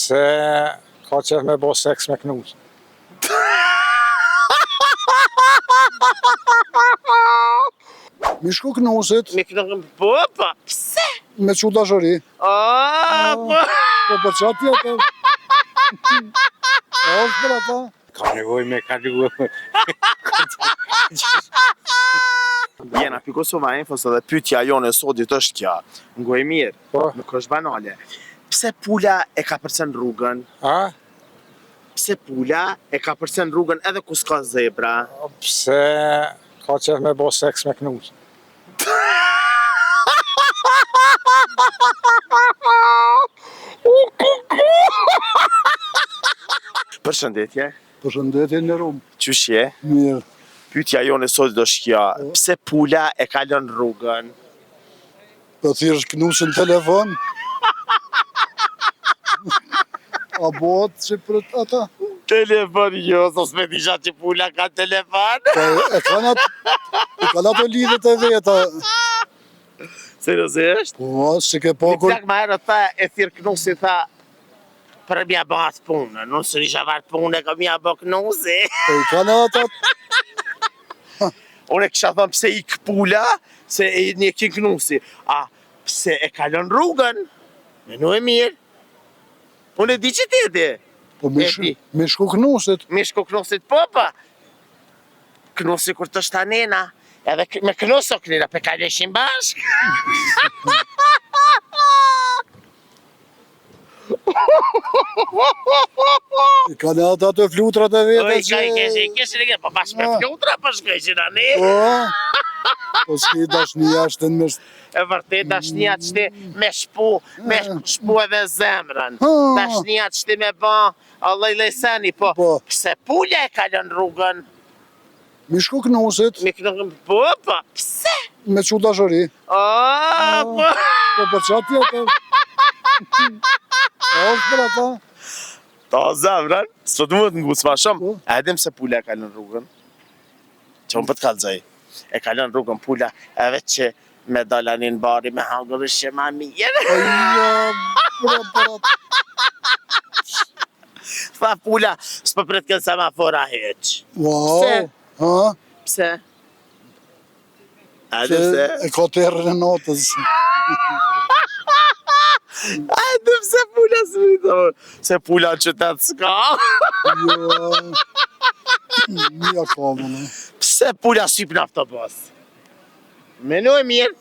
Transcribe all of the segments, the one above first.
Se ka qef me bo seks me knus. Mi shku knusit. Me knus, po, pse? Me qu dashuri. Po. Po për qatë tjetër. Është për ata. Ka nevoj me kalu. Jena pi Kosova Infos dhe pyetja jone sotit është kja. Ngoj mirë, Po. nuk është banale. Pse pula e ka përcen rrugën? A? Pse pula e ka përcen rrugën edhe ku s'ka zebra? Pse ka qef me bo seks me knus. Përshëndetje, Përshëndetje në rumë. qysh je? Mirë. Pyetja jone sotit është kja. Pse pula e ka lënë rrugën? Po thjesht knusin telefon. A bot që për ata? Telefon jo, sos me disha që pula ka telefon. Po e kanë ato lidhet e veta. Seriozisht? Po, si ke Një pokur. plak ma herë tha, e thirë knusi tha, për mja bë atë punë, nësë nisha vartë punë, ka mja bë knusi. Po i kanë ata. Unë e kisha thëmë pse i këpula, se e një ki knusi. A, pse e kalon rrugën? Menu e mirë. Unë e di që ti e di. Po me shku knusit. Mi shku knusit popa. Knusi kur të shtanena, edhe me knuso kënina, pe kaleshin bashk. I kanë ata të flutrat e veta Oj, që... keshin e ke, po bashkë me flutra, po shkojshin ani. Po s'ki dashnia është në mes... E vërtet, dashnia që ti me shpu edhe zemrën. Dashnia që ti me ba, Allah i lejseni, po pse pulja e kalon rrugën? Mi shku knusit. Mi kënë, po, pse? Me qu dashuri. Po. Po për qatë tjetër. Është për ata. Ta zemrën, së të mund të ngusë ma shumë. A edhim se pulja e kalon rrugën? Që unë për të kalëzaj. E kalon rrugën pula, edhe që me dalanin bari me hangër është që ma mirë. Për ata. Tha pula, s'pë pret kënë semafora heq. Wow. Ha? Pse? A Se dhe pse? e ka terën e notës. A dhe pse pula s'mita? Se pula në qytet s'ka. Jo. Mija ka më në. Pse pula syp në autobus? Menu e mirë.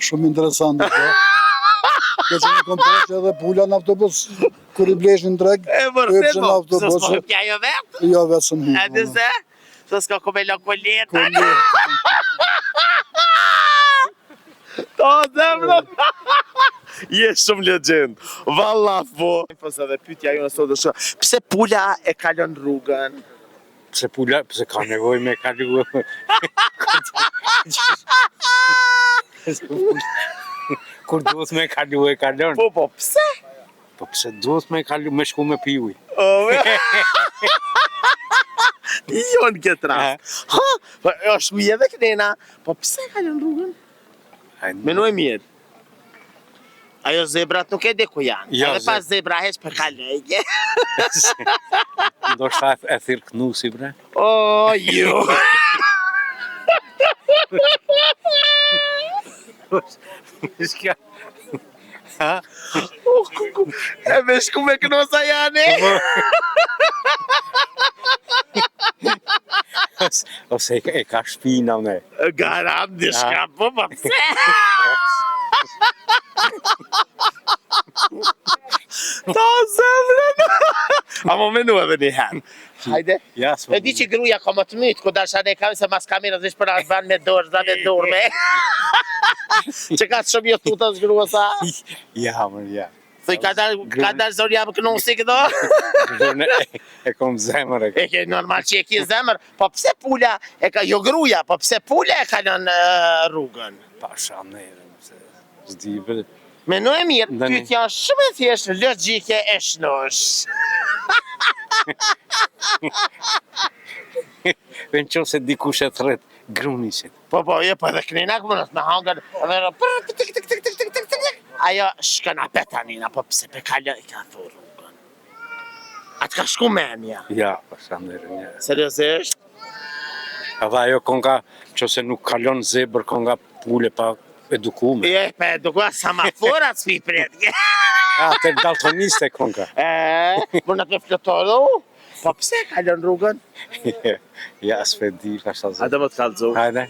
Shumë interesant. Dhe që në kom përqë edhe pula në autobus. Kër i bleshin dreg, E vërtet, hypshin në po, se autobus. s'po hypja jo vetë. Jo vetë së në A dhe se? Se s'ka ku me lokoletën. Ta zemrën. Je shumë legend. Vallaf po. Fëse dhe pyetja jo nësot është, pse pula e kalon rrugën? Pse pula, pse ka nevoj me kalu. Kur duhet me kalu e kalon. Po, pse? Po pse duhet me kalu me shku me pi uj. Jo në këtë rast. Ha, po, është uje dhe kënena. Po pse kalon rrugën? Menu e mirë. Ajo zebrat nuk e di ku janë. Jo, Edhe pas zebra heq për kalejke. Ndoshta e thirë knusi, bre. O, jo. Shkja. Ha? E me shku me knosa janë. Ose e ka shpina me. Garant në shka, po pse? Ta zemrën. A më menu edhe një herë. Hajde. Ja, E di që gruja ka më të mytë, ku dasha ne kam se mas kamerës vish për atë ban me dorë, zda me dorë me. Që ka të shumë jo tutës grua sa? Ja, mër, ja. Thuj, ka dalë zori jam kënusi këto? E kom zemër. E ke normal që e ki zemër, po pse pula e ka, jo gruja, po pse pula e kalon rrugën? Pasha nere, se zdi për... Menu e mirë, Ndani. pyetja është shumë e thjeshtë, logjike e shnosh. Në qo se dikush e thret grunisit. Po, jo, po edhe kënina këmënës me hangër, edhe ajo shkën apet anina, po pse pe kaloj ka thu rrugën. A të ka shku menja? Ja, përshënderin, ja. Seriozisht? Edhe ajo konga që se nuk kalon zebër, konga pule pa edukume. Je, pa edukua samafora s'pi pret. Atë daltoniste konga. Më në të flutoru? Po pse e kalon rrugën? Ja, s'pe di, pasha A zebër. do më të kalëzu? Hajde.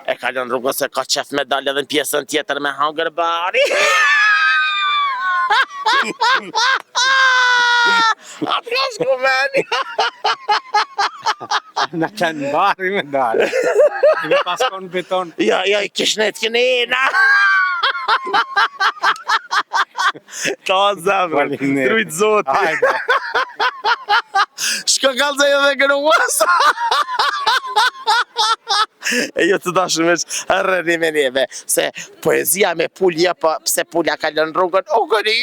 E kalon rrugën se ka qef me dalë edhe në pjesën tjetër me hangër bari. A të ka shku meni? Në kanë bari me dalë. Me paskon beton. Ja, i kishnet kënina. Ta zemrën, Faleminderit. trujt zoti. Hajde. Shko kalzaj edhe gruas. E jo të dashur veç rrëni me neve, se poezia me pulja, po pse pulja kalon rrugën, o këri.